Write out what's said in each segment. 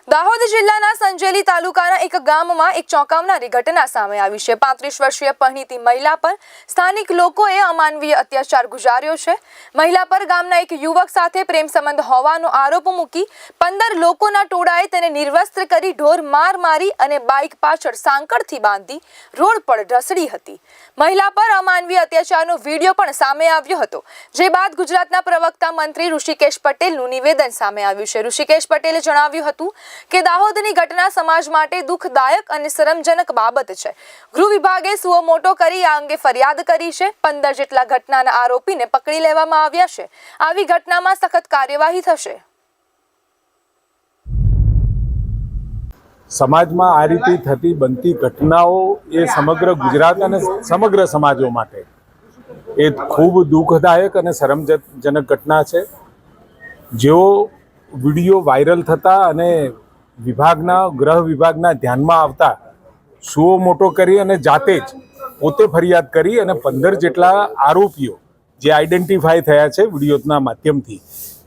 દાહોદ જિલ્લાના સંજેલી તાલુકાના એક ગામમાં એક ચોંકાવનારી ઘટના સામે આવી છે। 35 વર્ષીય પરિણીત મહિલા પર સ્થાનિક લોકોએ અમાનવીય અત્યાચાર ગુજાર્યો છે। મહિલા પર ગામના એક યુવક સાથે પ્રેમ સંબંધ હોવાનો આરોપ મૂકી 15 લોકોના ટોળાએ તેને નિર્વસ્ત્ર કરી ઢોર માર મારી અને બાઇક પાછળ સાંકળથી બાંધી રોડ પર ઢસડી હતી। મહિલા પર અમાનવીય અત્યાચારનો વિડીયો પણ સામે આવ્યો હતો, જે બાદ ગુજરાતના પ્રવક્તા મંત્રી ઋષિકેશ પટેલનું નિવેદન સામે આવ્યું છે। ઋષિકેશ પટેલે જણાવ્યું હતું કે દાહોદની ઘટના સમાજ માટે દુઃખદાયક અને શરમજનક બાબત છે। ગૃહ વિભાગે સુઓ મોટો કરી આ અંગે ફરિયાદ કરી છે। 15 જેટલા ઘટનાના આરોપીને પકડી લેવામાં આવ્યા છે। આવી ઘટનામાં સખત કાર્યવાહી થશે। સમાજમાં આ રીતે થતી બનતી ઘટનાઓ એ સમગ્ર ગુજરાત અને સમગ્ર સમાજો માટે એ ખૂબ દુઃખદાયક અને શરમજનક ઘટના છે। જેઓ વિડીયો વાયરલ થતા અને ગૃહ વિભાગના ધ્યાનમાં આવતા સુઓ મોટો કરી અને જાતે જ પોતે ફરિયાદ કરી અને 15 જેટલા આરોપીઓ જે આઈડેન્ટિફાય થયા છે વિડીયોના માધ્યમથી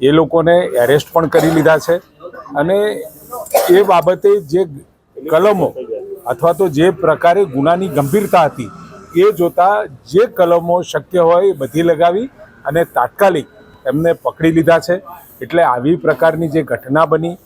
એ લોકોને એરેસ્ટ પણ કરી લીધા છે। અને એ બાબતે જે કલમો અથવા તો જે પ્રકારે ગુનાની ગંભીરતા હતી એ જોતા જે કલમો શક્ય હોય એ બધી લગાવી અને તાત્કાલિક એમને પકડી લીધા છે। એટલે આવી પ્રકારની જે ઘટના બની